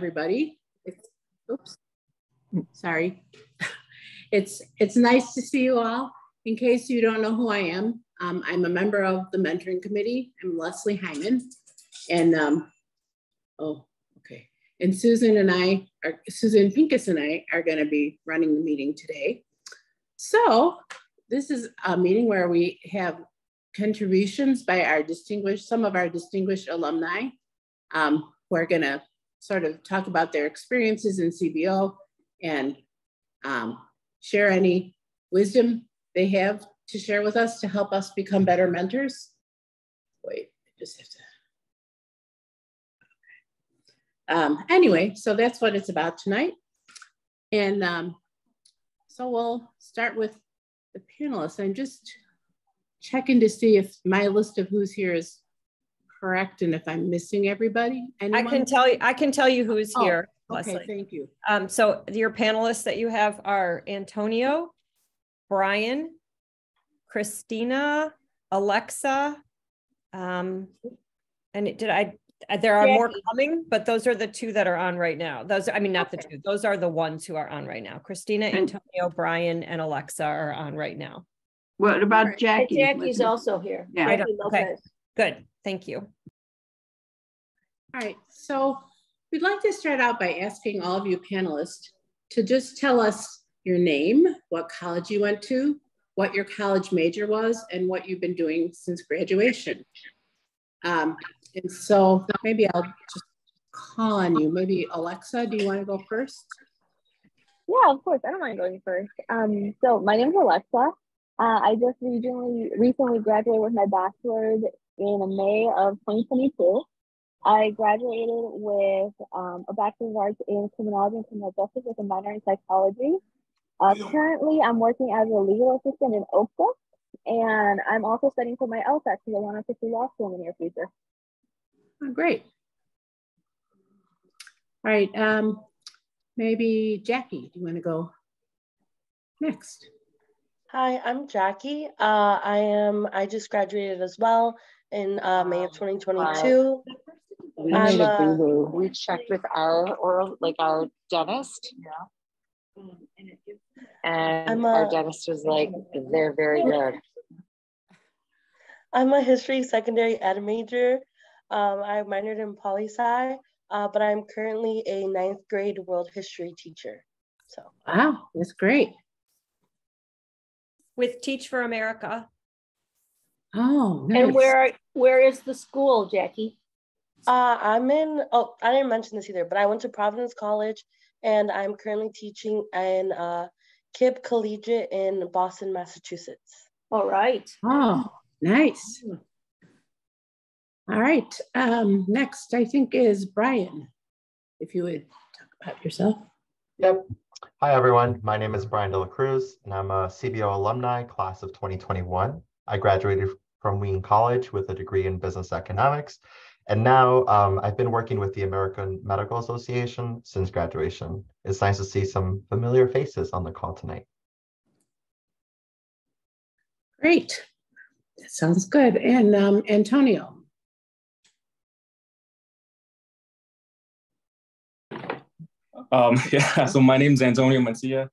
everybody. Oops, sorry. It's nice to see you all. In case you don't know who I am, I'm a member of the mentoring committee. I'm Leslie Hyman, and and Susan Pincus and I are going to be running the meeting today. So this is a meeting where we have contributions by some of our distinguished alumni who are going to sort of talk about their experiences in CBO and share any wisdom they have to share with us to help us become better mentors. Wait, I just have to. Anyway, so that's what it's about tonight. And so we'll start with the panelists. I'm just checking to see if my list of who's here is correct and if I'm missing everybody. Anyone? I can tell you who's here. Okay, Leslie. thank you. So your panelists that you have are Antonio, Brian, Christina, Alexa, and there are Jackie. more coming, but those are the two that are on right now. Those are the ones who are on right now. Christina, Antonio, Brian, and Alexa are on right now. What about Jackie? Jackie's also here. Yeah. Jackie Okay. Good. Thank you. All right, so we'd like to start out by asking all of you panelists to just tell us your name, what college you went to, what your college major was, and what you've been doing since graduation. And so maybe I'll just call on you. Maybe Alexa, do you want to go first? Yeah, of course. I don't mind going first. So my name is Alexa. I just recently graduated with my bachelor's in May of 2022. I graduated with a Bachelor of Arts in Criminology and Criminal Justice with a minor in psychology. Currently, I'm working as a legal assistant in Oak Brook, and I'm also studying for my LSAT because I want to pursue law school in the near future. Oh, great. All right, maybe Jackie, do you want to go next? Hi, I'm Jackie. I just graduated as well in May of 2022. We checked with our dentist. Yeah. And our dentist was like, they're very good. I'm a history secondary ed major. I minored in poli-sci, but I'm currently a 9th grade world history teacher. So. Wow, that's great. With Teach for America. Oh, nice. And where is the school, Jackie? I didn't mention this either, but I went to Providence College and I'm currently teaching in KIPP Collegiate in Boston, Massachusetts. All right. Oh, nice. All right, next I think is Brian. If you would talk about yourself. Yep. Hi, everyone. My name is Brian De La Cruz, and I'm a CBO alumni, class of 2021. I graduated from Wheaton College with a degree in business economics. And now I've been working with the American Medical Association since graduation. It's nice to see some familiar faces on the call tonight. Great. That sounds good. And Antonio. Yeah, so my name is Antonio Mancia.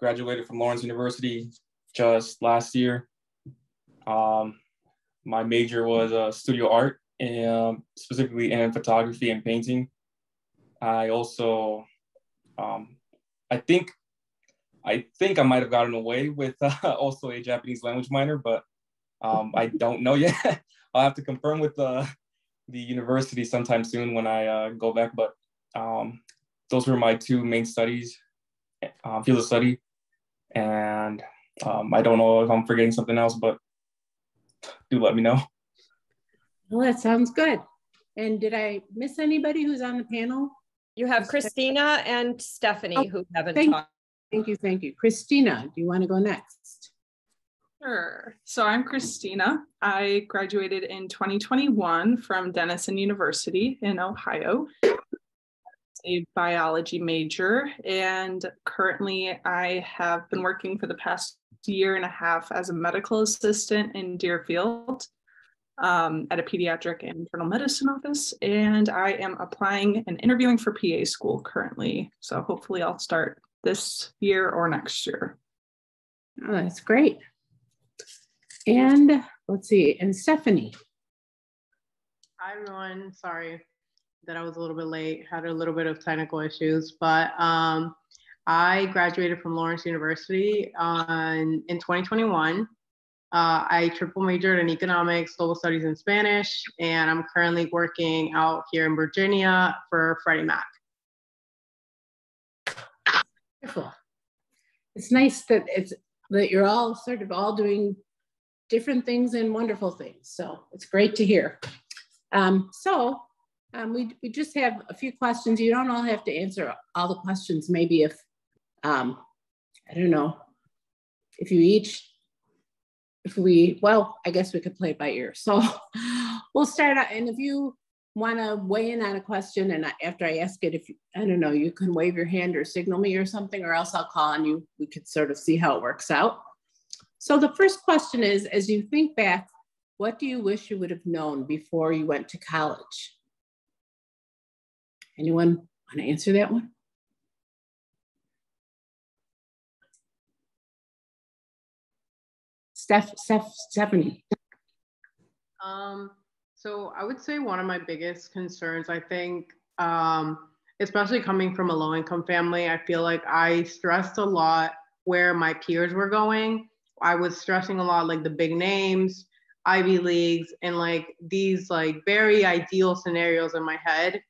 Graduated from Lawrence University just last year. My major was studio art, and specifically in photography and painting. I also, I think I might have gotten away with also a Japanese language minor, but I don't know yet. I'll have to confirm with the university sometime soon when I go back, but those were my two main studies, field of study. And I don't know if I'm forgetting something else, but do let me know. Well, that sounds good. And did I miss anybody who's on the panel? You have Christina and Stephanie who haven't talked. Thank you. Christina, do you want to go next? Sure. So I'm Christina. I graduated in 2021 from Denison University in Ohio. A biology major, and currently I have been working for the past year and a half as a medical assistant in Deerfield. at a pediatric and internal medicine office, and I am applying and interviewing for PA school currently. So hopefully I'll start this year or next year. Oh, that's great. And let's see, and Stephanie. Hi everyone, sorry that I was a little bit late, had a little bit of technical issues, but I graduated from Lawrence University in 2021. I triple majored in economics, global studies, and Spanish, and I'm currently working out here in Virginia for Freddie Mac. Wonderful. It's nice that you're all sort of all doing different things and wonderful things. So it's great to hear. We just have a few questions. You don't all have to answer all the questions. Maybe if, I don't know, well, I guess we could play it by ear. So we'll start out, and if you want to weigh in on a question, and after I ask it, I don't know, you can wave your hand or signal me or something, or else I'll call on you. We could sort of see how it works out. So the first question is, as you think back, what do you wish you would have known before you went to college? Anyone want to answer that one? Stephanie. So I would say one of my biggest concerns, I think, especially coming from a low-income family, I feel like I stressed a lot where my peers were going. I was stressing a lot like the big names, Ivy Leagues, and like these like very ideal scenarios in my head.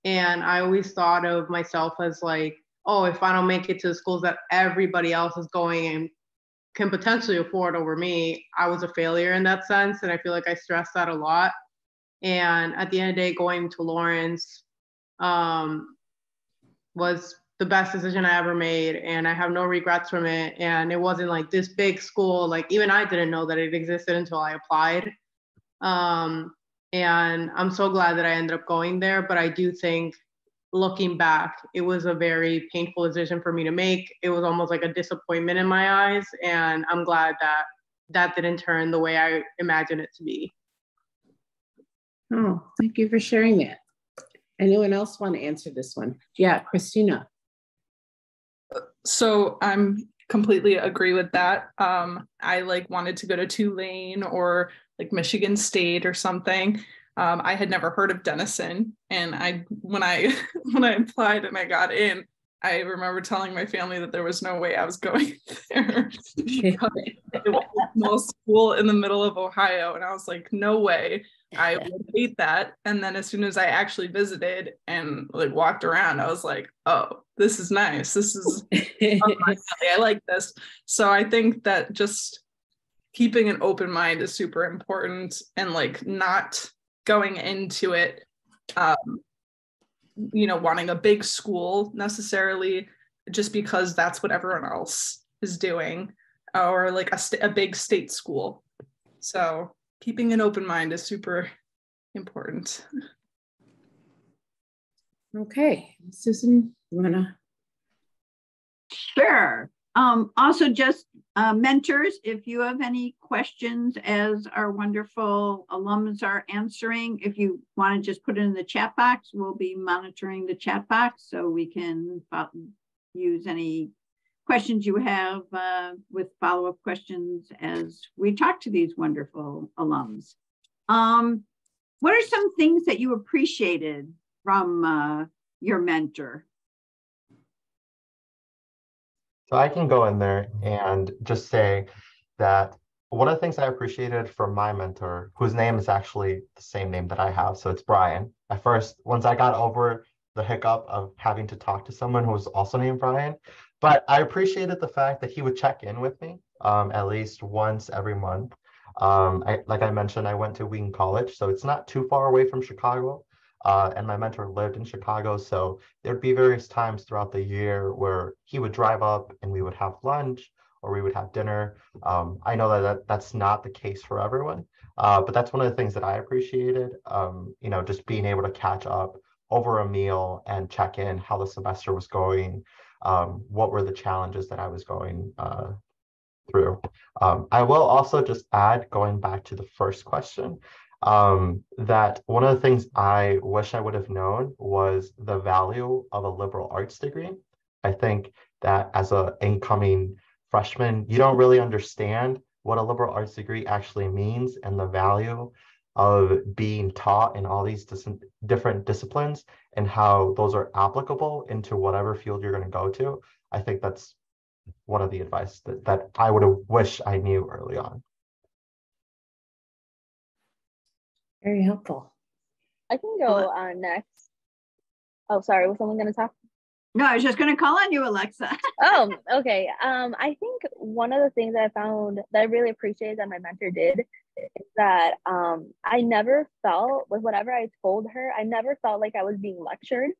And I always thought of myself as like, oh, if I don't make it to the schools that everybody else is going and can potentially afford over me, I was a failure in that sense. And I feel like I stressed that a lot. And at the end of the day, going to Lawrence was the best decision I ever made. And I have no regrets from it. And it wasn't like this big school. Like even I didn't know that it existed until I applied. And I'm so glad that I ended up going there. But I do think, looking back, it was a very painful decision for me to make. It was almost like a disappointment in my eyes. And I'm glad that that didn't turn the way I imagined it to be. Oh, thank you for sharing that. Anyone else want to answer this one? Yeah, Christina. So I'm completely agree with that. I like wanted to go to Tulane or like Michigan State or something. I had never heard of Denison, and when I applied and I got in, I remember telling my family that there was no way I was going there. It was a small school in the middle of Ohio, and I was like, no way, I would hate that. And then as soon as I actually visited and like walked around, I was like, oh, this is nice. This is I like this. So I think that just keeping an open mind is super important, and like not going into it, wanting a big school necessarily just because that's what everyone else is doing, or like a big state school. So keeping an open mind is super important. Okay, Susan, you wanna? Sure. Also just mentors, if you have any questions as our wonderful alums are answering, if you want to just put it in the chat box, we'll be monitoring the chat box so we can use any questions you have with follow-up questions as we talk to these wonderful alums. What are some things that you appreciated from your mentor? So I can go in there and just say that one of the things I appreciated from my mentor, whose name is actually the same name that I have, so it's Brian. At first, once I got over the hiccup of having to talk to someone who was also named Brian, but I appreciated the fact that he would check in with me at least once every month. Like I mentioned, I went to Wheaton College, so it's not too far away from Chicago. And my mentor lived in Chicago, so there'd be various times throughout the year where he would drive up and we would have lunch or we would have dinner. I know that's not the case for everyone, but that's one of the things that I appreciated, just being able to catch up over a meal and check in how the semester was going, what were the challenges that I was going through. I will also just add, going back to the first question, that one of the things I wish I would have known was the value of a liberal arts degree. I think that as an incoming freshman, you don't really understand what a liberal arts degree actually means and the value of being taught in all these different disciplines and how those are applicable into whatever field you're going to go to. I think that's one of the advice that I would have wished I knew early on. Very helpful. I can go next. Oh, sorry. Was someone going to talk? No, I was just going to call on you, Alexa. Oh, okay. I think one of the things that I found that I really appreciated that my mentor did is that I never felt, with whatever I told her, I never felt like I was being lectured.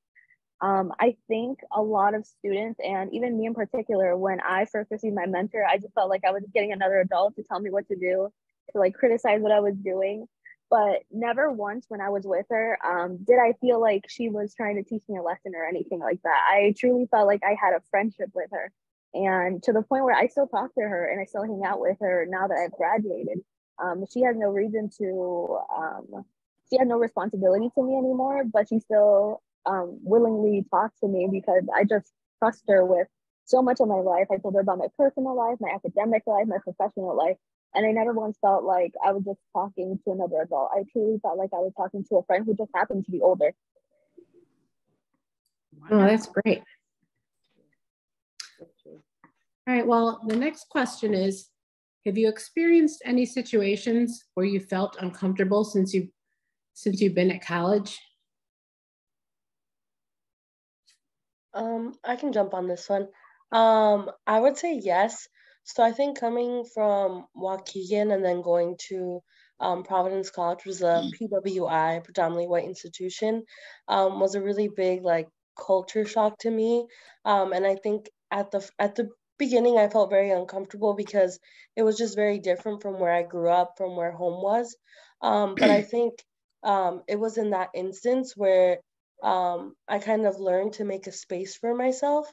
I think a lot of students, and even me in particular, when I first received my mentor, I just felt like I was getting another adult to tell me what to do, to like criticize what I was doing. But never once when I was with her did I feel like she was trying to teach me a lesson or anything like that. I truly felt like I had a friendship with her. And to the point where I still talk to her and I still hang out with her now that I've graduated. She has no reason to, she had no responsibility to me anymore, but she still willingly talks to me because I just trust her with so much of my life. I told her about my personal life, my academic life, my professional life. And I never once felt like I was just talking to another adult. I truly felt like I was talking to a friend who just happened to be older. Oh, that's great. All right, well, the next question is, have you experienced any situations where you felt uncomfortable since you've been at college? I can jump on this one. I would say yes. So I think coming from Waukegan and then going to Providence College, was a PWI, predominantly white institution, was a really big like culture shock to me. And I think at the beginning I felt very uncomfortable because it was just very different from where I grew up, from where home was. But I think it was in that instance where I kind of learned to make a space for myself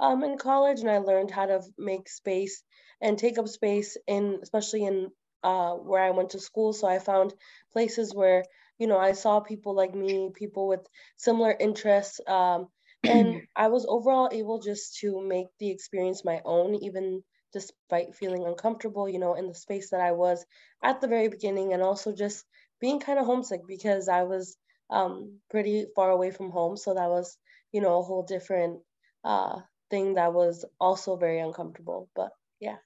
in college, and I learned how to make space and take up space especially in where I went to school. So I found places where, you know, I saw people like me, people with similar interests, and I was overall able just to make the experience my own, even despite feeling uncomfortable, you know, in the space that I was at the very beginning, and also just being kind of homesick because I was pretty far away from home. So that was, you know, a whole different thing that was also very uncomfortable. But yeah.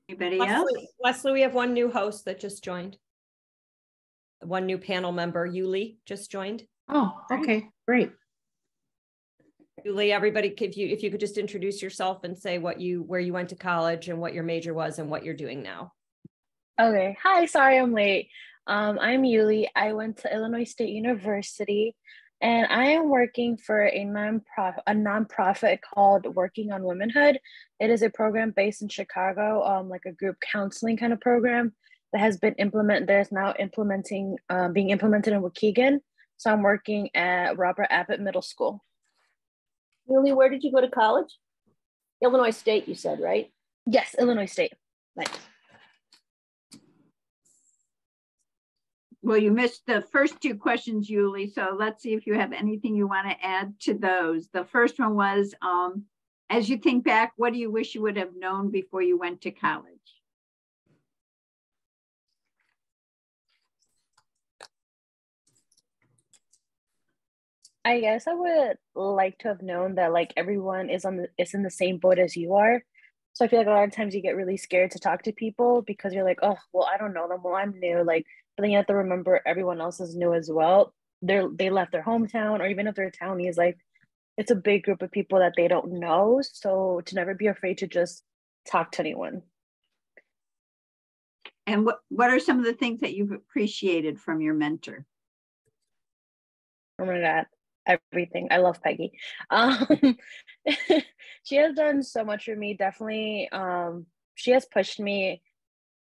Anybody else? Leslie, we have one new host that just joined. One new panel member, Yuli, just joined. Oh, okay, great. Yuli, everybody, if you could just introduce yourself and say where you went to college and what your major was and what you're doing now. Okay. Hi, sorry I'm late. I'm Yuli. I went to Illinois State University and I am working for a nonprofit called Working on Womanhood. It is a program based in Chicago, like a group counseling kind of program that has been implemented. There's now being implemented in Waukegan. So I'm working at Robert Abbott Middle School. Yuli, where did you go to college? Illinois State, you said, right? Yes, Illinois State. Nice. Well, you missed the first two questions, Yuli. So let's see if you have anything you want to add to those. The first one was, as you think back, what do you wish you would have known before you went to college? I guess I would like to have known that like everyone is in the same boat as you are. So I feel like a lot of times you get really scared to talk to people because you're like, oh, well, I don't know them. Well, I'm new. Like, but then you have to remember everyone else is new as well. They left their hometown, or even if they're townies, like it's a big group of people that they don't know. So to never be afraid to just talk to anyone. And what are some of the things that you've appreciated from your mentor? Oh my God, everything. I love Peggy. She has done so much for me. Definitely. She has pushed me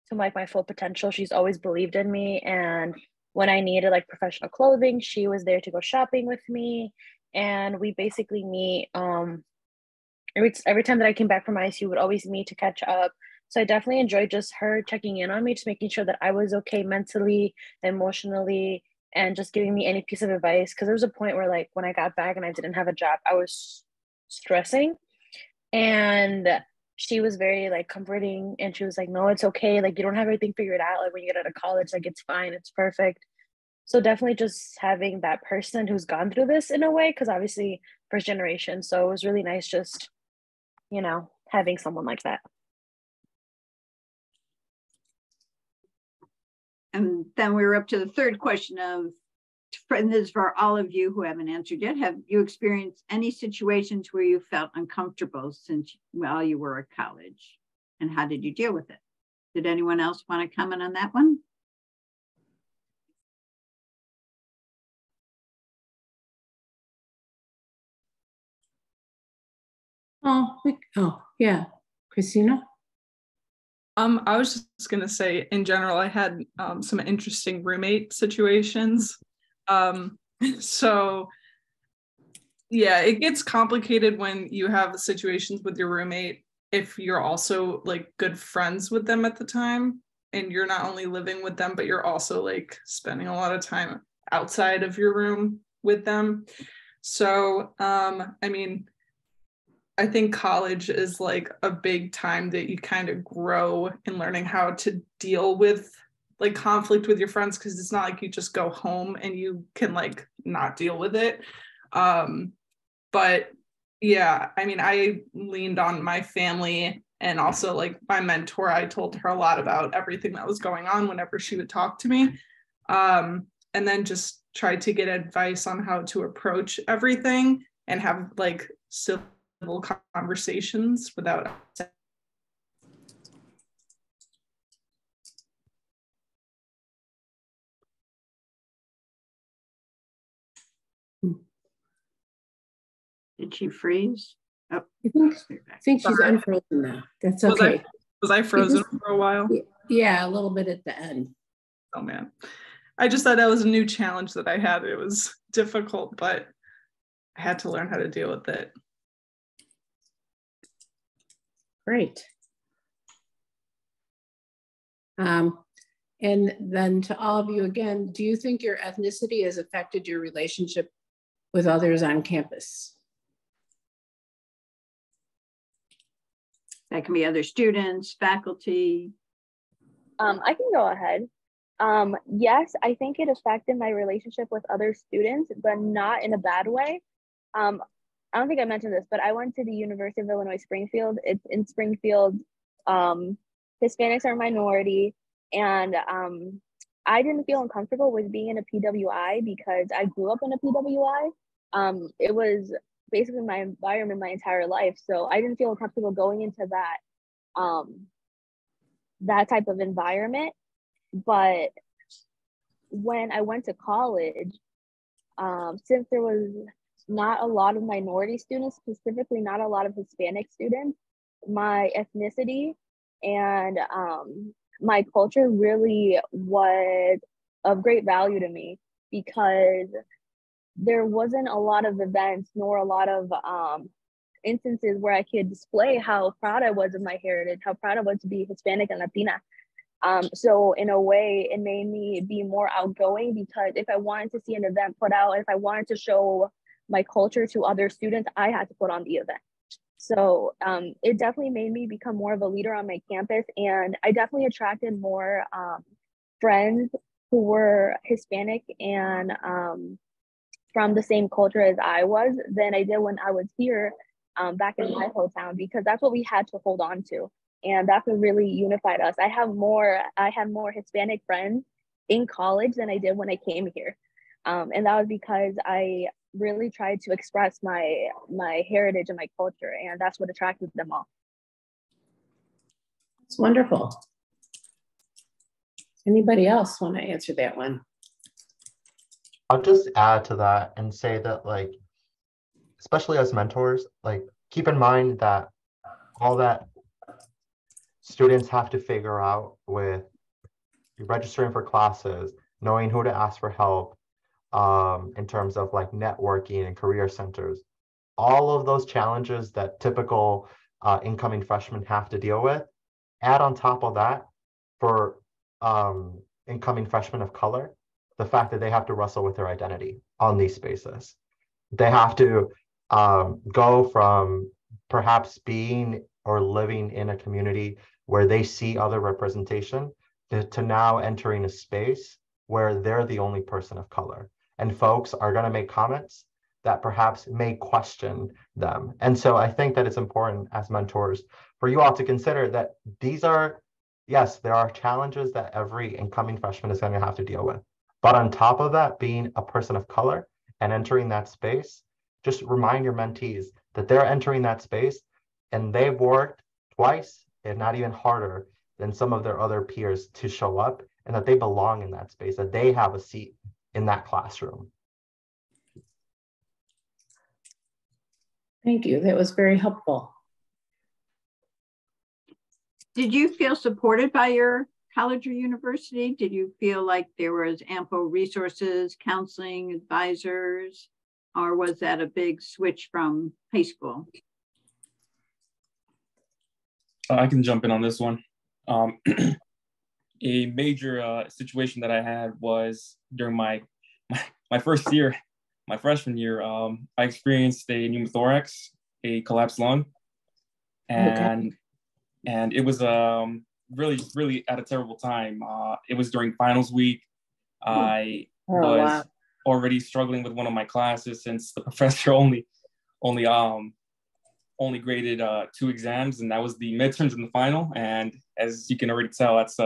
to like my full potential. She's always believed in me. And when I needed like professional clothing, she was there to go shopping with me. And we basically meet every time that I came back from ICU, would always meet to catch up, So I definitely enjoyed just her checking in on me, just making sure that I was okay mentally, emotionally, and just giving me any piece of advice. Because there was a point where, like, when I got back and I didn't have a job, I was stressing. And she was very like comforting, and she was like, no, it's okay. Like, you don't have everything figured out. Like, when you get out of college, like, it's fine. It's perfect. So definitely just having that person who's gone through this in a way, because obviously first generation. So it was really nice just, having someone like that. And then we're up to the third question of, and this is for all of you who haven't answered yet. Have you experienced any situations where you felt uncomfortable while you were at college? And how did you deal with it? Did anyone else want to comment on that one? Oh, yeah. Christina? I was just gonna say, in general, I had some interesting roommate situations. So yeah, it gets complicated when you have situations with your roommate if you're also like good friends with them at the time, and you're not only living with them, but you're also like spending a lot of time outside of your room with them. So I mean, I think college is like a big time that you kind of grow in learning how to deal with like conflict with your friends, because it's not like you just go home and you can like not deal with it. But yeah, I mean, I leaned on my family and also like my mentor. I told her a lot about everything that was going on whenever she would talk to me. And then just tried to get advice on how to approach everything and have like civil conversations without. Did she freeze? Oh, I think she's unfrozen now. That's okay. Was I frozen for a while? Yeah, a little bit at the end. Oh man. I just thought that was a new challenge that I had. It was difficult, but I had to learn how to deal with it. Great. And then to all of you again, do you think your ethnicity has affected your relationship with others on campus? That can be other students, faculty. I can go ahead. Yes, I think it affected my relationship with other students, but not in a bad way. I don't think I mentioned this, but I went to the University of Illinois Springfield. It's in Springfield. Hispanics are a minority, and I didn't feel uncomfortable with being in a PWI because I grew up in a PWI. It was basically my environment my entire life, so I didn't feel comfortable going into that type of environment. But when I went to college, since there was not a lot of minority students, specifically not a lot of Hispanic students, my ethnicity and my culture really was of great value to me, because there wasn't a lot of events nor a lot of instances where I could display how proud I was of my heritage, how proud I was to be Hispanic and Latina. So in a way, it made me be more outgoing, because if I wanted to see an event put out, if I wanted to show my culture to other students, I had to put on the event. So it definitely made me become more of a leader on my campus, and I definitely attracted more friends who were Hispanic and from the same culture as I was than I did when I was here back in my hometown, because that's what we had to hold on to. And that's what really unified us. I had more Hispanic friends in college than I did when I came here. And that was because I really tried to express my heritage and my culture, and that's what attracted them all. It's wonderful. Anybody else want to answer that one? I'll just add to that and say that, like, especially as mentors, like, keep in mind that all that students have to figure out with registering for classes, knowing who to ask for help, in terms of like networking and career centers, all of those challenges that typical incoming freshmen have to deal with, add on top of that for incoming freshmen of color, the fact that they have to wrestle with their identity on these spaces. They have to go from perhaps being or living in a community where they see other representation to now entering a space where they're the only person of color. And folks are going to make comments that perhaps may question them. And so I think that it's important as mentors for you all to consider that these are, yes, there are challenges that every incoming freshman is going to have to deal with. But on top of that, being a person of color and entering that space, just remind your mentees that they're entering that space and they've worked twice, if not even harder, than some of their other peers to show up, and that they belong in that space, that they have a seat in that classroom. Thank you. That was very helpful. Did you feel supported by your college or university? Did you feel like there was ample resources, counseling, advisors, or was that a big switch from high school? I can jump in on this one. A major situation that I had was during my first year, my freshman year. I experienced a pneumothorax, a collapsed lung, and it was really at a terrible time. It was during finals week. I was already struggling with one of my classes since the professor only graded 2 exams, and that was the midterms and the final. And as you can already tell, that's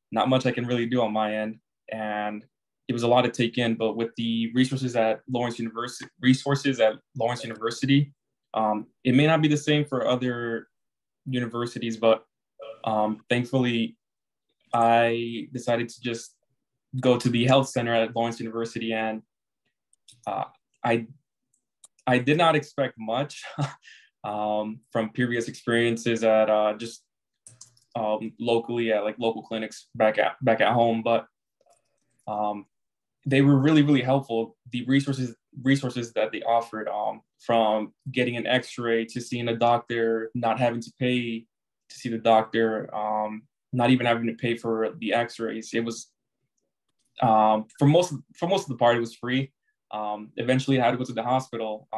not much I can really do on my end. And it was a lot to take in, but with the resources at Lawrence University, it may not be the same for other universities, but thankfully I decided to just go to the health center at Lawrence University, and I did not expect much from previous experiences at just locally at like local clinics back at home, but they were really helpful. The resources that they offered, from getting an X-ray to seeing a doctor, not having to pay to see the doctor, not even having to pay for the X-rays. It was for most of the part it was free. Eventually I had to go to the hospital,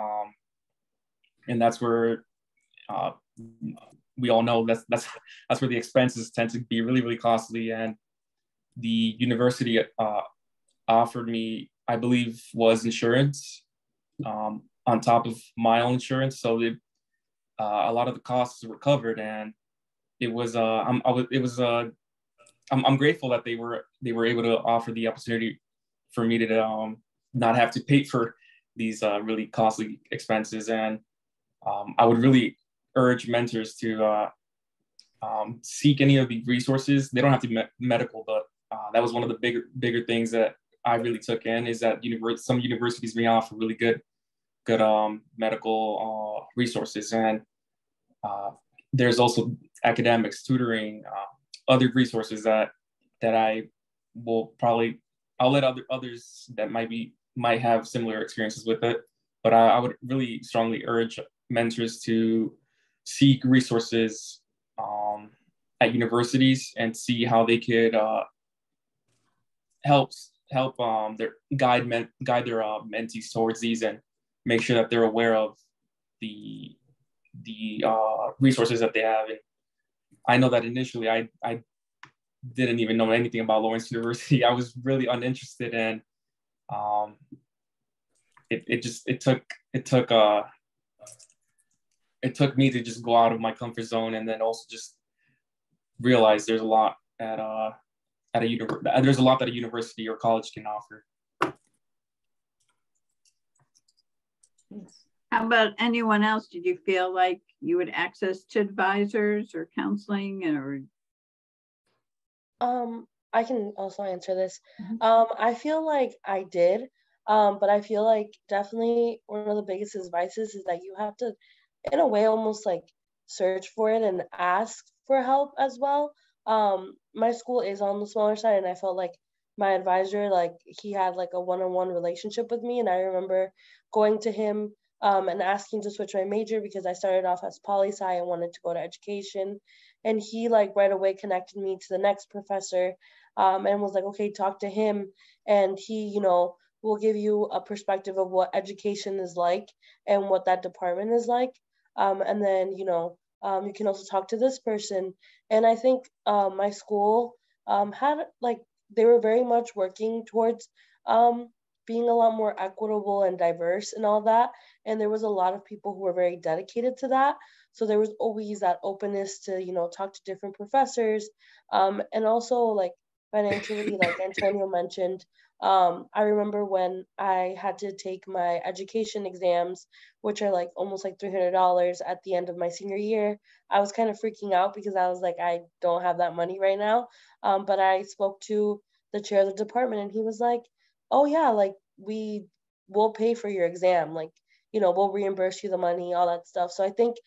and that's where we all know that's where the expenses tend to be really costly. And the university offered me, I believe, was insurance on top of my own insurance, so a lot of the costs were covered. And it was I'm grateful that they were able to offer the opportunity for me to not have to pay for these really costly expenses. And I would really urge mentors to seek any of the resources. They don't have to be medical, but that was one of the bigger things that I really took in, is that some universities may offer really good medical resources. And there's also academics, tutoring, other resources that I will I'll let others that might have similar experiences with it. But I would really strongly urge mentors to seek resources at universities and see how they could help their guide their mentees towards these, and make sure that they're aware of the resources that they have. And I know that initially I didn't even know anything about Lawrence University. I was really uninterested, and it took me to just go out of my comfort zone, and then also just realize there's a lot that a university or college can offer. How about anyone else? Did you feel like you had access to advisors or counseling, or? I can also answer this. I feel like I did, but I feel like definitely one of the biggest advices is that you have to, in a way, almost like search for it and ask for help as well. My school is on the smaller side, and I felt like my advisor, like he had like a one-on-one relationship with me, and I remember going to him and asking to switch my major because I started off as poli-sci and wanted to go to education. And he like right away connected me to the next professor, and was like, okay, talk to him. And he, you know, will give you a perspective of what education is like and what that department is like. And then, you know, you can also talk to this person. And I think my school had like, they were very much working towards being a lot more equitable and diverse and all that. And there was a lot of people who were very dedicated to that. So there was always that openness to, you know, talk to different professors. And also like financially, like Antonio mentioned, I remember when I had to take my education exams, which are like almost like $300 at the end of my senior year. I was kind of freaking out because I was like, I don't have that money right now. But I spoke to the chair of the department and he was like, oh yeah, like we will pay for your exam. Like, you know, we'll reimburse you the money, all that stuff. So I think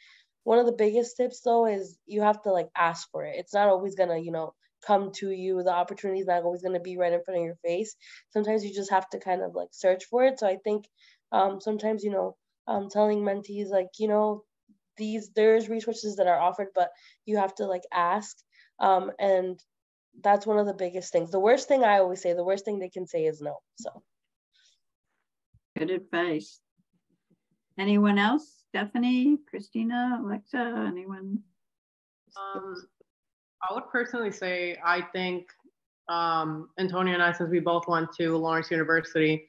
one of the biggest tips though is you have to like ask for it. It's not always gonna, you know, come to you. The opportunity is not always going to be right in front of your face. Sometimes you just have to kind of like search for it. So I think sometimes, you know, telling mentees like, you know, there's resources that are offered, but you have to like ask. And that's one of the biggest things. The worst thing I always say, the worst thing they can say is no. So. Good advice. Anyone else? Stephanie, Christina, Alexa, anyone? I would personally say, I think Antonio and I, since we both went to Lawrence University,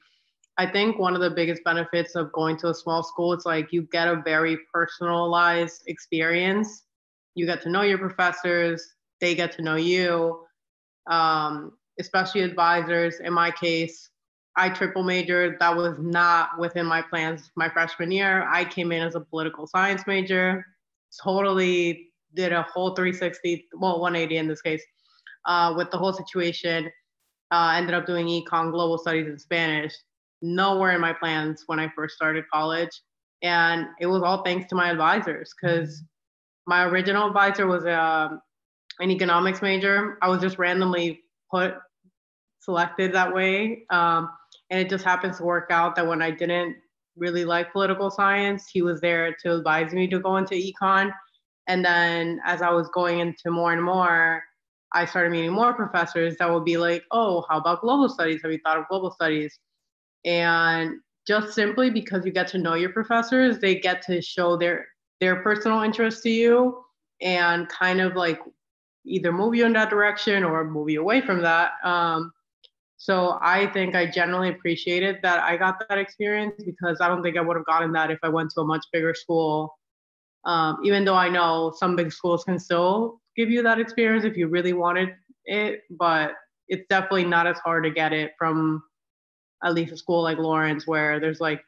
I think one of the biggest benefits of going to a small school, it's like you get a very personalized experience. You get to know your professors, they get to know you, especially advisors. In my case, I triple majored. That was not within my plans my freshman year. I came in as a political science major, totally did a whole 360, well, 180 in this case, with the whole situation. Ended up doing econ, global studies, and Spanish. Nowhere in my plans when I first started college. And it was all thanks to my advisors, because my original advisor was an economics major. I was just randomly selected that way. And it just happens to work out that when I didn't really like political science, he was there to advise me to go into econ. And then as I was going into more and more, I started meeting more professors that would be like, oh, how about global studies? Have you thought of global studies? And just simply because you get to know your professors, they get to show their personal interest to you and kind of like either move you in that direction or move you away from that. So I think I generally appreciated that I got that experience, because I don't think I would have gotten that if I went to a much bigger school. Even though I know some big schools can still give you that experience if you really wanted it, but it's definitely not as hard to get it from at least a school like Lawrence, where there's like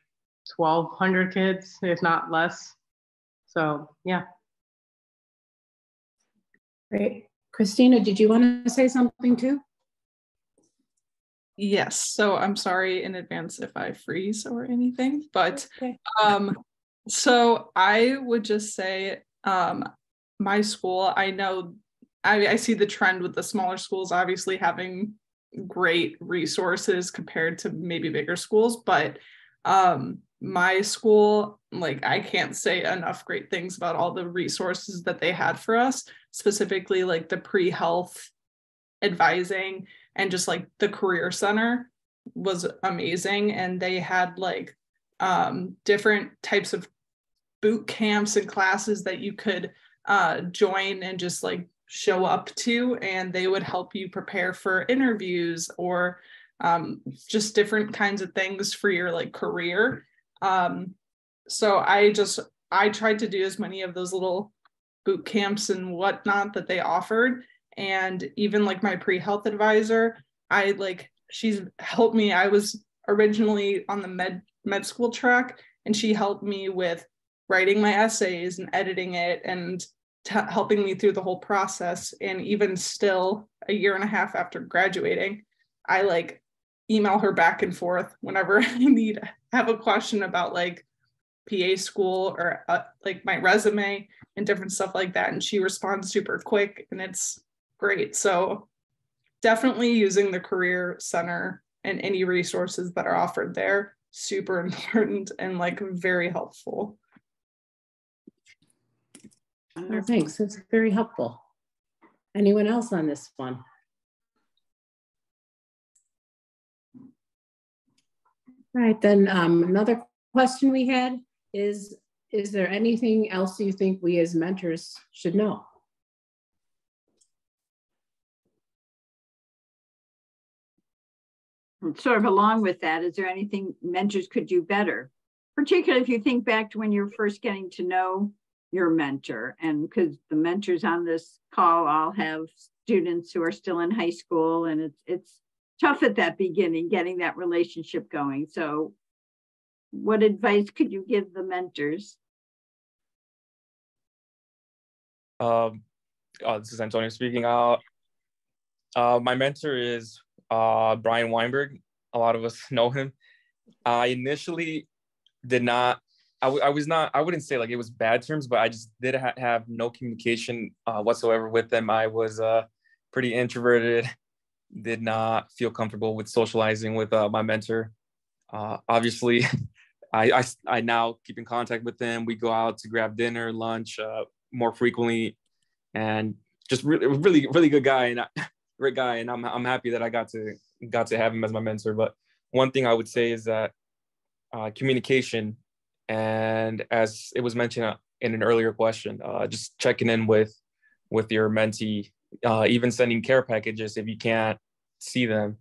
1,200 kids, if not less. So yeah. Great. Christina, did you want to say something too? Yes. So I'm sorry in advance if I freeze or anything, but okay. So I would just say my school, I know I see the trend with the smaller schools obviously having great resources compared to maybe bigger schools, but my school, like, I can't say enough great things about all the resources that they had for us, specifically like the pre-health advising and just like the career center was amazing. And they had like different types of boot camps and classes that you could join and just like show up to, and they would help you prepare for interviews or just different kinds of things for your like career. So I tried to do as many of those little boot camps and whatnot that they offered. And even like my pre-health advisor, she's helped me. I was originally on the med school track, and she helped me with writing my essays and editing it and helping me through the whole process. And even still, a year and a half after graduating, I like email her back and forth whenever I have a question about like PA school or like my resume and different stuff like that. And she responds super quick, and it's great. So definitely using the Career Center and any resources that are offered there super important and like very helpful. Oh, thanks. That's very helpful. Anyone else on this one? All right, then another question we had is there anything else you think we as mentors should know? And sort of along with that, is there anything mentors could do better? Particularly if you think back to when you're first getting to know your mentor, and because the mentors on this call all have students who are still in high school, and it's tough at that beginning, getting that relationship going. So what advice could you give the mentors? This is Antonio speaking. My mentor is Brian Weinberg. A lot of us know him. I initially did not, I wouldn't say like it was bad terms, but I just did have no communication whatsoever with them. I was pretty introverted, did not feel comfortable with socializing with my mentor. Obviously, I now keep in contact with him. We go out to grab dinner, lunch more frequently, and just really good guy and great guy. And I'm happy that I got to have him as my mentor. But one thing I would say is that communication, and as it was mentioned in an earlier question, just checking in with your mentee, even sending care packages if you can't see them.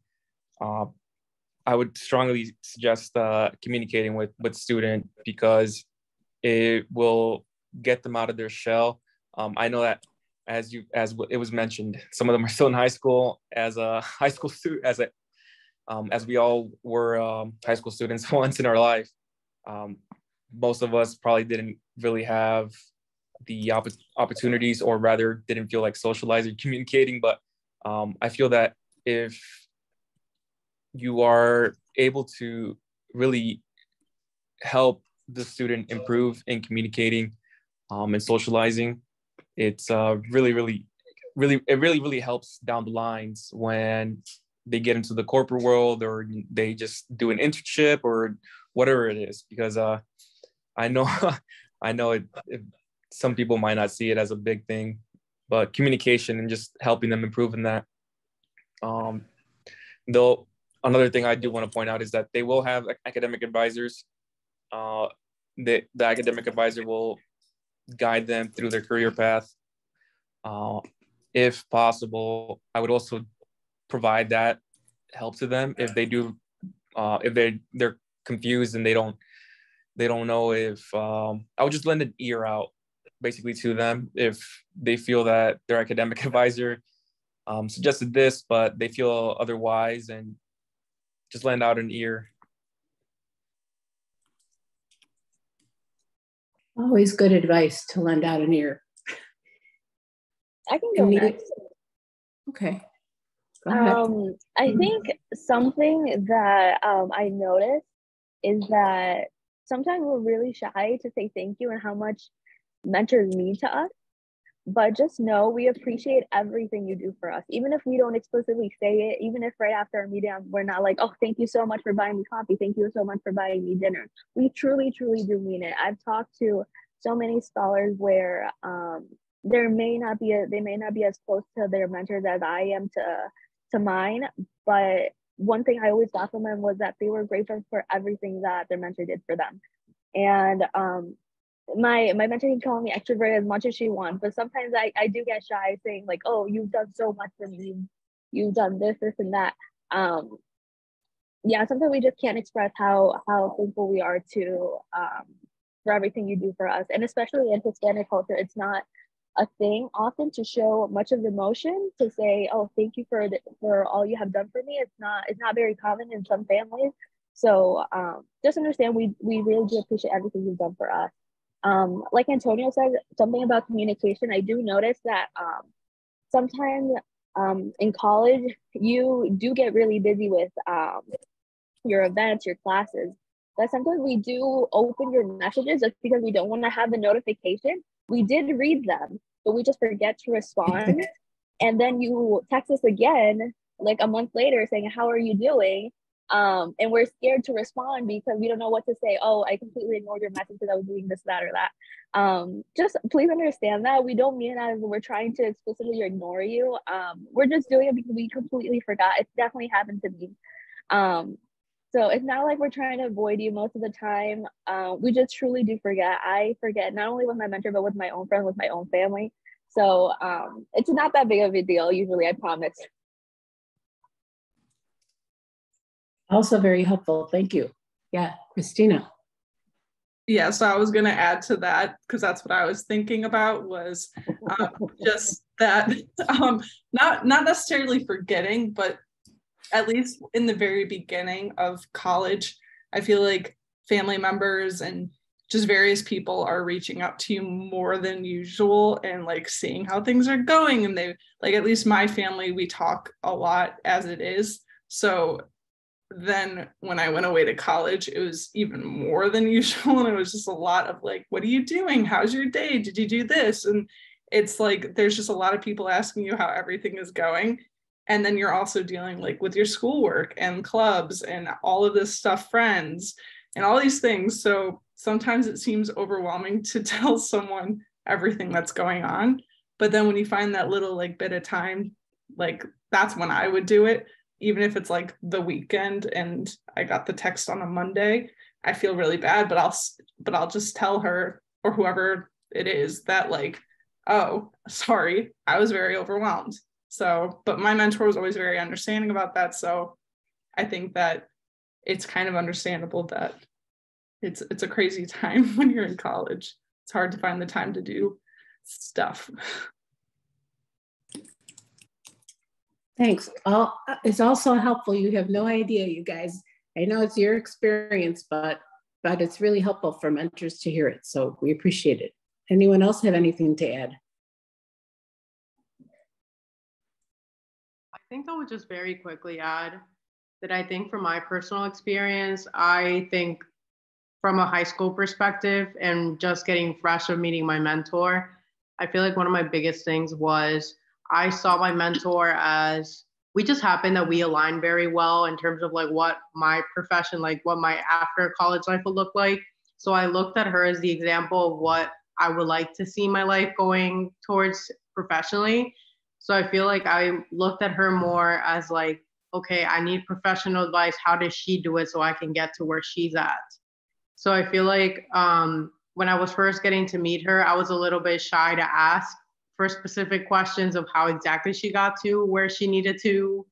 I would strongly suggest communicating with student, because it will get them out of their shell. I know that as it was mentioned, some of them are still in high school. As a high school student, as we all were high school students once in our life, most of us probably didn't really have the opportunities, or rather didn't feel like socializing, communicating. But I feel that if you are able to really help the student improve in communicating and socializing, it's really helps down the lines when they get into the corporate world, or they just do an internship or whatever it is. Because I know some people might not see it as a big thing, but communication and just helping them improve in that. Though another thing I do want to point out is that they will have academic advisors. The academic advisor will guide them through their career path. If possible, I would also provide that help to them if they do, if they're confused and they don't know if, I would just lend an ear out basically to them if they feel that their academic advisor suggested this, but they feel otherwise, and just lend out an ear. Always good advice to lend out an ear. I can go next. Okay. Go ahead. I think something that I noticed is that sometimes we're really shy to say thank you and how much mentors mean to us. But just know we appreciate everything you do for us. Even if we don't explicitly say it, even if right after our meeting, we're not like, oh, thank you so much for buying me coffee. Thank you so much for buying me dinner. We truly, truly do mean it. I've talked to so many scholars where they may not be as close to their mentors as I am to mine. But one thing I always got from them was that they were grateful for everything that their mentor did for them. And my mentor can call me extrovert as much as she wants, but sometimes I do get shy saying like, oh, you've done so much for me, you've done this and that. Yeah, sometimes we just can't express how thankful we are to for everything you do for us. And especially in Hispanic culture, it's not a thing often to show much of emotion, to say, oh, thank you for all you have done for me. It's not very common in some families. So just understand we really do appreciate everything you've done for us. Like Antonio said, something about communication, I do notice that sometimes in college, you do get really busy with your events, your classes, that sometimes we do open your messages just because we don't want to have the notification. We did read them, but we just forget to respond. And then you text us again, like a month later saying, how are you doing? And we're scared to respond because we don't know what to say. Oh, I completely ignored your message because I was doing this, that, or that. Just please understand that we don't mean it as we're trying to explicitly ignore you. We're just doing it because we completely forgot. It's definitely happened to me. So it's not like we're trying to avoid you most of the time. We just truly do forget. I forget not only with my mentor, but with my own friends, with my own family. So it's not that big of a deal usually, I promise. Also very helpful. Thank you. Yeah, Christina. Yeah, so I was going to add to that because that's what I was thinking about was just that not necessarily forgetting, but at least in the very beginning of college, I feel like family members and just various people are reaching out to you more than usual and like seeing how things are going. And they like, at least my family, we talk a lot as it is. So then when I went away to college, it was even more than usual. And it was just a lot of like, what are you doing? How's your day? Did you do this? And it's like, there's just a lot of people asking you how everything is going. And then you're also dealing like with your schoolwork and clubs and all of this stuff, friends and all these things. So sometimes it seems overwhelming to tell someone everything that's going on. But then when you find that little like bit of time, like that's when I would do it. Even if it's like the weekend and I got the text on a Monday, I feel really bad, but I'll just tell her or whoever it is that like, oh, sorry, I was very overwhelmed. So, but my mentor was always very understanding about that. So I think that it's kind of understandable that it's a crazy time when you're in college. It's hard to find the time to do stuff. Thanks. It's also helpful. You have no idea, you guys. I know it's your experience, but it's really helpful for mentors to hear it. So we appreciate it. Anyone else have anything to add? I think I would just very quickly add that I think from my personal experience, I think from a high school perspective and just getting fresh of meeting my mentor, I feel like one of my biggest things was I saw my mentor as, we just happened that we aligned very well in terms of like what my profession, like what my after college life would look like. So I looked at her as the example of what I would like to see my life going towards professionally. So I feel like I looked at her more as like, okay, I need professional advice. How does she do it so I can get to where she's at? So I feel like when I was first getting to meet her, I was a little bit shy to ask for specific questions of how exactly she got to where she needed to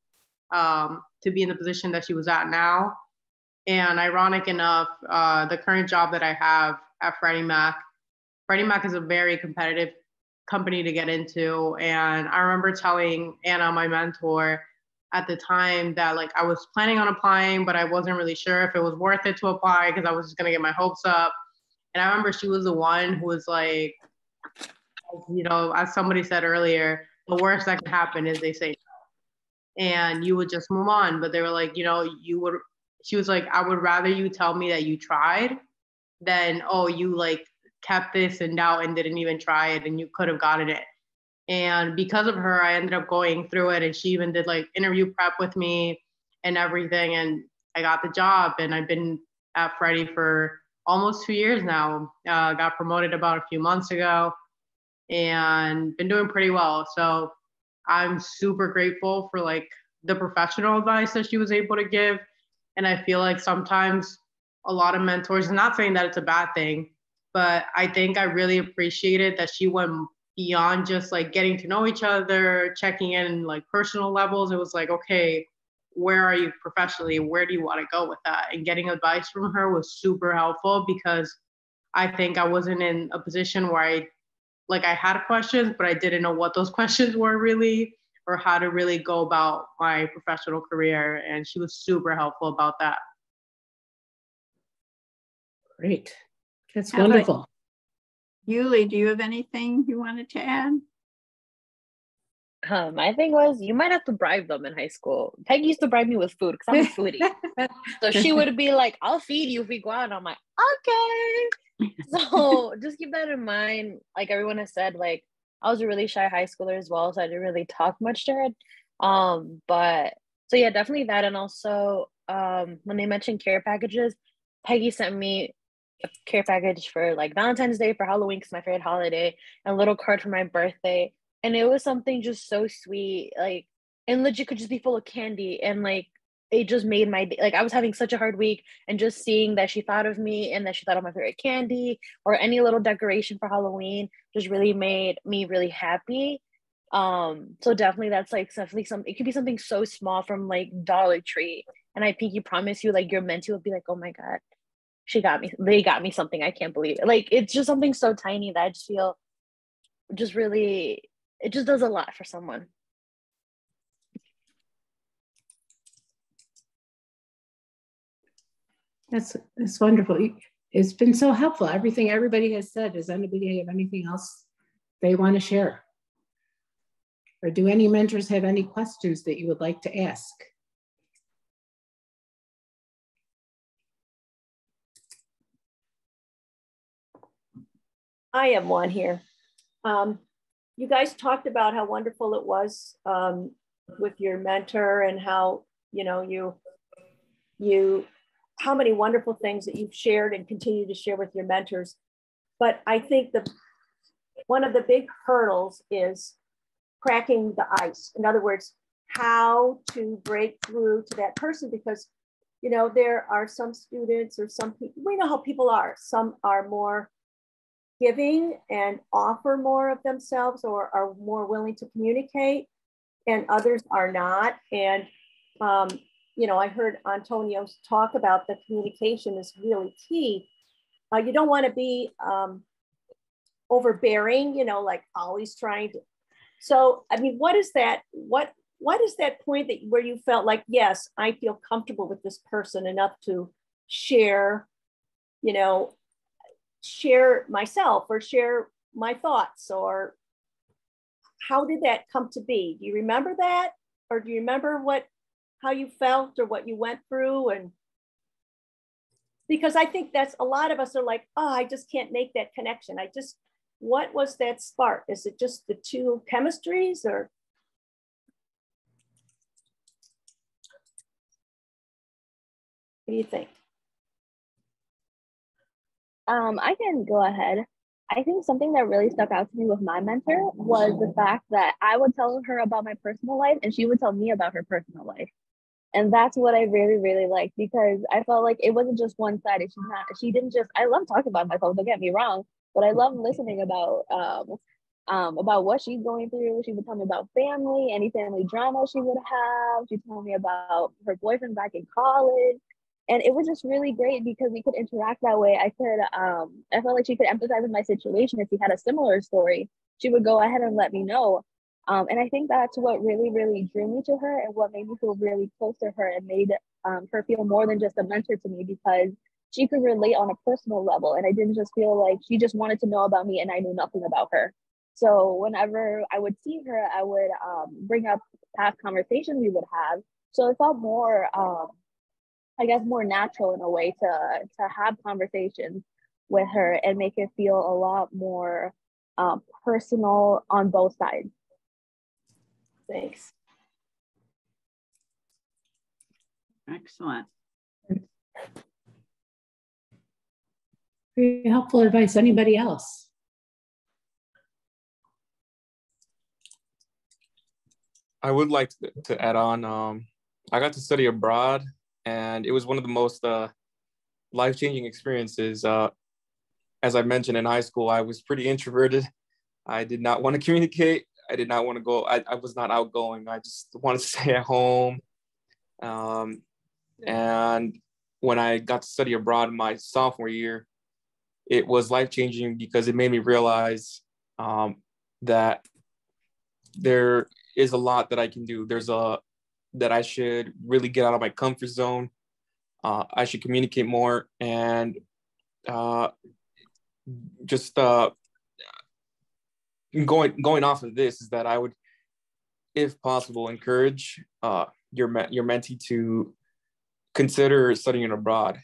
be in the position that she was at now. And ironic enough, the current job that I have at Freddie Mac is a very competitive company to get into. And I remember telling Anna, my mentor, at the time that like I was planning on applying, but I wasn't really sure if it was worth it to apply because I was just gonna get my hopes up. And I remember she was the one who was like, you know, as somebody said earlier, the worst that can happen is they say no. And you would just move on. But they were like, you know, she was like, I would rather you tell me that you tried than, oh, you like kept this in doubt and didn't even try it and you could have gotten it. And because of her, I ended up going through it, and she even did like interview prep with me and everything. And I got the job, and I've been at Freddie for almost 2 years now. Got promoted about a few months ago and been doing pretty well. So I'm super grateful for like the professional advice that she was able to give. And I feel like sometimes a lot of mentors, not saying that it's a bad thing, but I think I really appreciated that she went beyond just like getting to know each other, checking in like personal levels. It was like, okay, where are you professionally? Where do you want to go with that? And getting advice from her was super helpful because I think I wasn't in a position where I had questions, but I didn't know what those questions were really, or how to really go about my professional career. And she was super helpful about that. Great. That's wonderful. Yuli, do you have anything you wanted to add? My thing was, you might have to bribe them in high school. Peggy used to bribe me with food because I'm a foodie. So she would be like, I'll feed you if we go out. And I'm like, okay. So just keep that in mind. Like everyone has said, like I was a really shy high schooler as well, so I didn't really talk much to her. But so yeah, definitely that. And also when they mentioned care packages, Peggy sent me a care package for like Valentine's Day, for Halloween, because my favorite holiday, and a little card for my birthday. And it was something just so sweet, like, and legit could just be full of candy. And like, it just made my day. Like, I was having such a hard week, and just seeing that she thought of me and that she thought of my favorite candy or any little decoration for Halloween just really made me really happy. So definitely that's like definitely it could be something so small from like Dollar Tree. And I pinky promise you, like, your mentee will be like, oh my God, they got me something. I can't believe it. Like, it's just something so tiny that I just feel just really, it just does a lot for someone. That's wonderful. It's been so helpful. Everything everybody has said. Does anybody have anything else they want to share? Or do any mentors have any questions that you would like to ask? I have one here. You guys talked about how wonderful it was with your mentor, and how, you know, how many wonderful things that you've shared and continue to share with your mentors. But I think one of the big hurdles is cracking the ice. In other words, how to break through to that person, because, you know, there are some students or some people, we know how people are. Some are more giving and offer more of themselves, or are more willing to communicate, and others are not. And, you know, I heard Antonio talk about the communication is really key. You don't want to be overbearing, you know, like always trying to. So, I mean, what is that? What is that point where you felt like, yes, I feel comfortable with this person enough to share, you know, share myself or share my thoughts? Or how did that come to be? Do you remember that? Or do you remember how you felt or what you went through? And because I think that's, a lot of us are like, oh, I just can't make that connection. What was that spark? Is it just the two chemistries, or? What do you think? I can go ahead. I think something that really stuck out to me with my mentor was the fact that I would tell her about my personal life and she would tell me about her personal life. And that's what I really, really liked, because I felt like it wasn't just one-sided. She didn't just, I love talking about myself, don't get me wrong, but I love listening about what she's going through. She would tell me about family, any family drama she would have. She told me about her boyfriend back in college. And it was just really great because we could interact that way. I felt like she could empathize with my situation. If she had a similar story, she would go ahead and let me know. And I think that's what really, really drew me to her, and what made me feel really close to her, and made her feel more than just a mentor to me, because she could relate on a personal level. And I didn't just feel like she just wanted to know about me and I knew nothing about her. So whenever I would see her, I would bring up past conversations we would have. So it felt more, I guess, more natural in a way to have conversations with her and make it feel a lot more personal on both sides. Thanks. Excellent. Very helpful advice. Anybody else? I would like to add on. I got to study abroad, and it was one of the most life-changing experiences. As I mentioned, in high school, I was pretty introverted. I did not want to communicate. I did not want to go. I was not outgoing. I just wanted to stay at home. And when I got to study abroad in my sophomore year, it was life-changing because it made me realize that there is a lot that I can do. That I should really get out of my comfort zone. I should communicate more, and just going off of this is that I would, if possible, encourage your mentee to consider studying abroad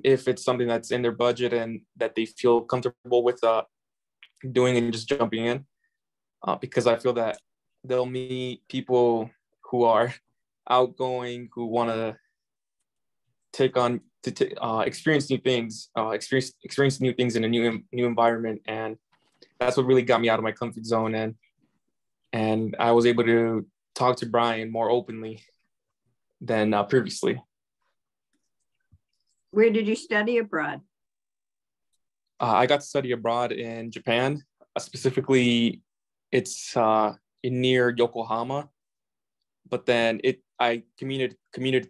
if it's something that's in their budget and that they feel comfortable with doing and just jumping in, because I feel that they'll meet people who are outgoing, who want to experience new things, experience new things in a new environment, and that's what really got me out of my comfort zone. And I was able to talk to Brian more openly than previously. Where did you study abroad? I got to study abroad in Japan. Specifically, it's near Yokohama, but then I commuted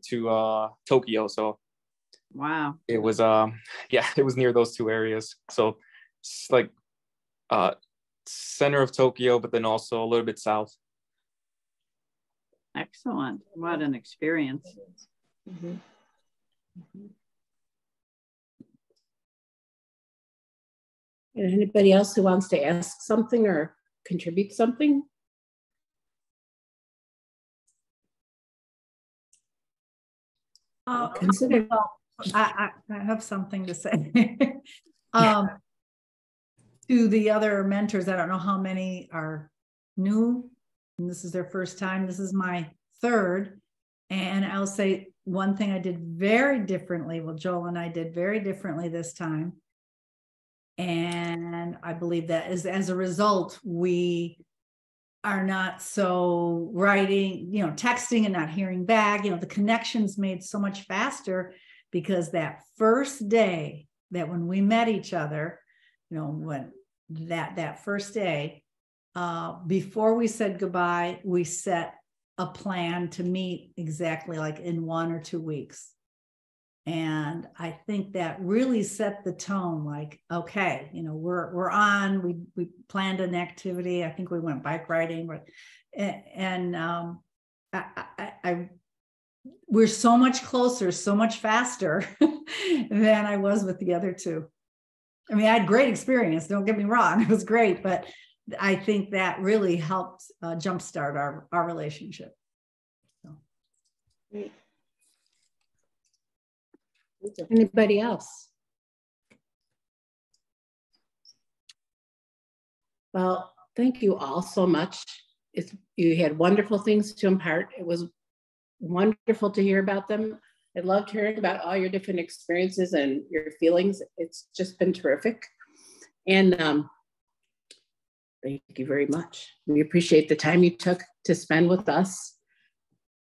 to Tokyo. So wow, it was it was near those two areas. So it's like center of Tokyo, but then also a little bit south. Excellent. What an experience. Mm-hmm. Mm-hmm. Anybody else who wants to ask something or contribute something? Consider. Well, I have something to say. To the other mentors, I don't know how many are new, and this is their first time. This is my third. And I'll say one thing I did very differently. Well, Joel and I did very differently this time. And I believe that is as a result, we are not so writing, texting and not hearing back. The connections made so much faster because that first day that when we met each other, when that first day, before we said goodbye, we set a plan to meet exactly like in 1 or 2 weeks. And I think that really set the tone, like, okay, we're on, we planned an activity. I think we went bike riding, and we're so much closer, so much faster than I was with the other two. I mean, I had great experience, don't get me wrong, it was great, but I think that really helped jumpstart our relationship. So. Great. Anybody else? Well, thank you all so much. You had wonderful things to impart. It was wonderful to hear about them. I loved hearing about all your different experiences and your feelings. It's just been terrific. And thank you very much. We appreciate the time you took to spend with us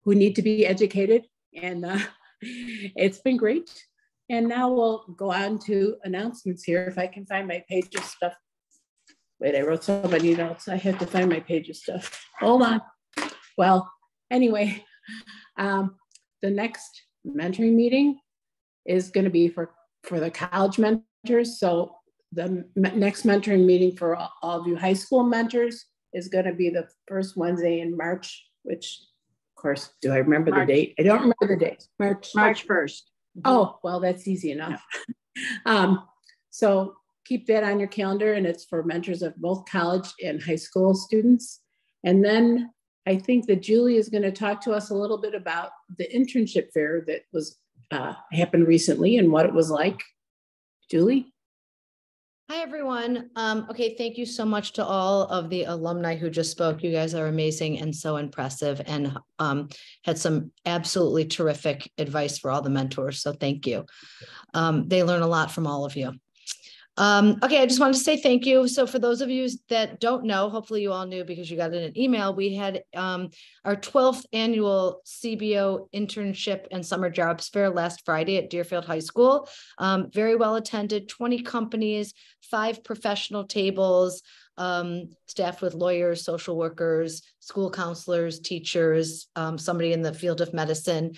who need to be educated. And it's been great. And now we'll go on to announcements here. If I can find my page of stuff. Wait, I wrote so many notes. I have to find my page of stuff. Hold on. Well, anyway, the next mentoring meeting is going to be for the college mentors. So the next mentoring meeting for all of you high school mentors is going to be the first Wednesday in March, which of course, do I remember the date? I don't remember the date. March 1st. Oh, well, that's easy enough. Yeah. So keep that on your calendar, and it's for mentors of both college and high school students. And then I think that Julie is going to talk to us a little bit about the internship fair that was happened recently and what it was like. Julie? Hi, everyone. Okay, thank you so much to all of the alumni who just spoke. You guys are amazing and so impressive, and had some absolutely terrific advice for all the mentors. So thank you. They learn a lot from all of you. Okay, I just wanted to say thank you. So for those of you that don't know, hopefully you all knew because you got it in an email, we had our 12th annual CBO internship and summer jobs fair last Friday at Deerfield High School. Very well attended, 20 companies, 5 professional tables, staffed with lawyers, social workers, school counselors, teachers, somebody in the field of medicine.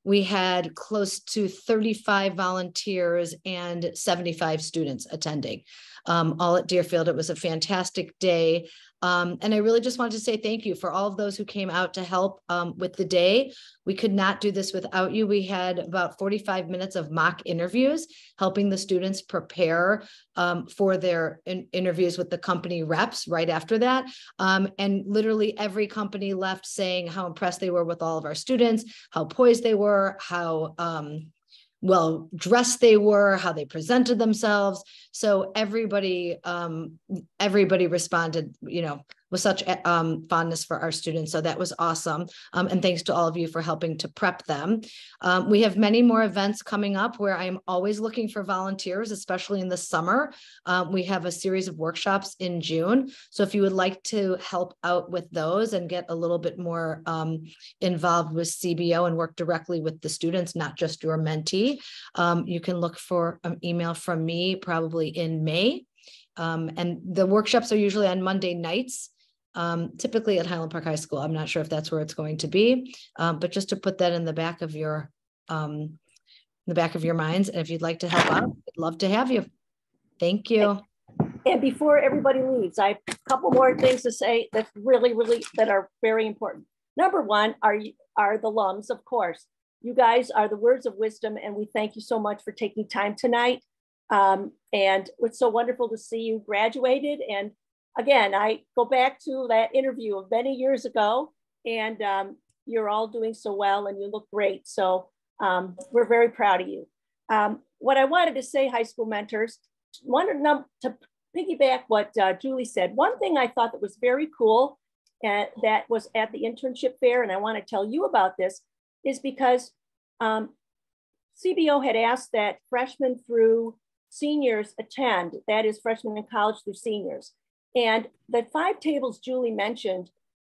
We had close to 35 volunteers and 75 students attending, all at Deerfield. It was a fantastic day. And I really just wanted to say thank you for all of those who came out to help with the day. We could not do this without you. We had about 45 minutes of mock interviews, helping the students prepare for their interviews with the company reps right after that. And literally every company left saying how impressed they were with all of our students, how poised they were, how well dressed they were, how they presented themselves. So everybody responded, with such fondness for our students. So that was awesome. And thanks to all of you for helping to prep them. We have many more events coming up where I'm always looking for volunteers, especially in the summer. We have a series of workshops in June. So if you would like to help out with those and get a little bit more involved with CBO and work directly with the students, not just your mentee, you can look for an email from me probably in May. And the workshops are usually on Monday nights, typically at Highland Park High School. I'm not sure if that's where it's going to be, but just to put that in the back of your minds. And if you'd like to help out, I'd love to have you. Thank you. And before everybody leaves, I have a couple more things to say that that are very important. Number one are the alums, of course. You guys are the words of wisdom, and we thank you so much for taking time tonight. And it's so wonderful to see you graduated. And again, I go back to that interview of many years ago, and you're all doing so well and you look great. So we're very proud of you. What I wanted to say, high school mentors, to piggyback what Julie said, one thing I thought that was very cool and that was at the internship fair, and I want to tell you about this, is because CBO had asked that freshmen through seniors attend, that is freshmen in college through seniors. And the 5 tables Julie mentioned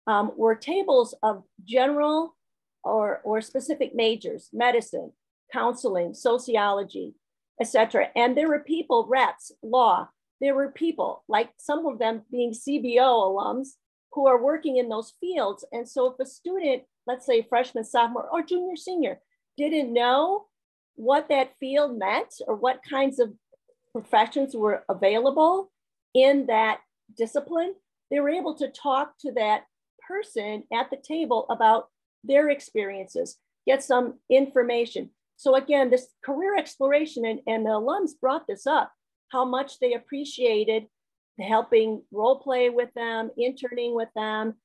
were tables of general or specific majors, medicine, counseling, sociology, etc. And there were people, reps, law, there were people, like some of them being CBO alums, who are working in those fields. And so if a student, let's say freshman, sophomore, or junior, senior, didn't know what that field meant or what kinds of professions were available in that discipline, they were able to talk to that person at the table about their experiences, get some information. So again, this career exploration, and the alums brought this up, how much they appreciated helping role play with them, interning with them,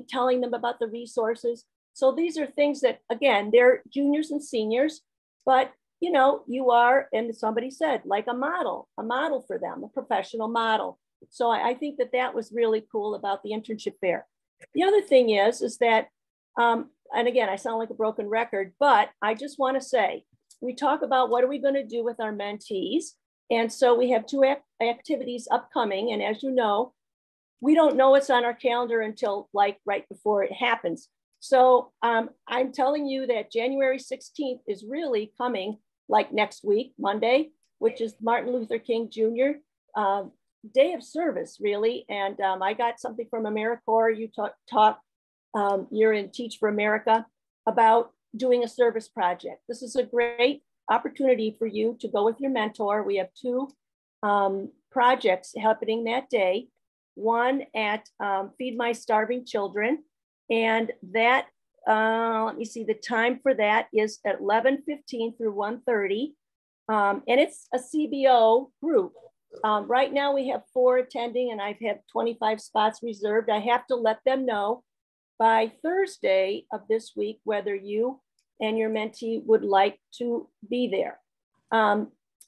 telling them about the resources. So these are things that, again, they're juniors and seniors, but you are, and somebody said, like a model for them, a professional model. So I think that was really cool about the internship fair. The other thing is that, and again, I sound like a broken record, but I just want to say, we talk about what are we going to do with our mentees. And so we have 2 activities upcoming. And as you know, we don't know what's on our calendar until right before it happens. So I'm telling you that January 16th is really coming next week, Monday, which is Martin Luther King Jr. Day of Service, really. And I got something from AmeriCorps. You you're in Teach for America, about doing a service project. This is a great opportunity for you to go with your mentor. We have 2 projects happening that day. One at Feed My Starving Children. And that, let me see, the time for that is at 11:15 through 1:30. And it's a CBO group. Right now we have 4 attending, and I've had 25 spots reserved. I have to let them know by Thursday of this week whether you and your mentee would like to be there.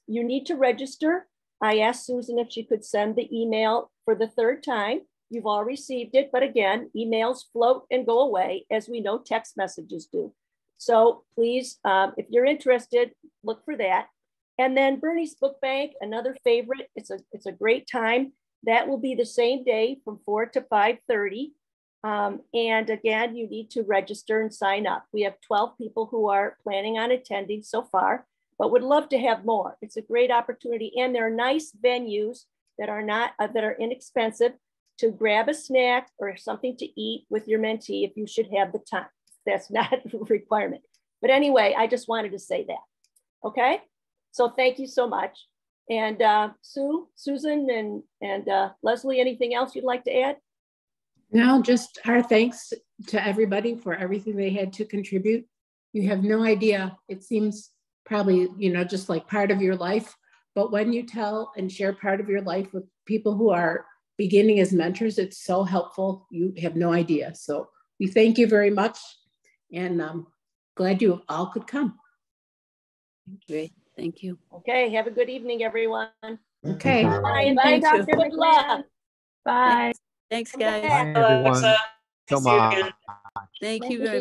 You need to register. I asked Susan if she could send the email for the 3rd time. You've all received it, but again, emails float and go away, as we know text messages do. So please, if you're interested, look for that. And then Bernie's Book Bank, another favorite. It's a great time. That will be the same day from 4 to 5:30. And again, you need to register and sign up. We have 12 people who are planning on attending so far, but would love to have more. It's a great opportunity, and there are nice venues that are inexpensive to grab a snack or something to eat with your mentee if you should have the time. That's not a requirement. But anyway, I just wanted to say that. Okay, so thank you so much. And Susan and Leslie, anything else you'd like to add? No, just our thanks to everybody for everything they had to contribute. You have no idea. It seems probably, just like part of your life, but when you tell and share part of your life with people who are beginning as mentors, it's so helpful. You have no idea. So we thank you very much, and I'm glad you all could come. Great, thank you. Okay, have a good evening, everyone. Okay. Bye, and thanks. Good luck. Bye. Thanks, guys. Bye, everyone. Alexa. So See you much. again. Thank you very much.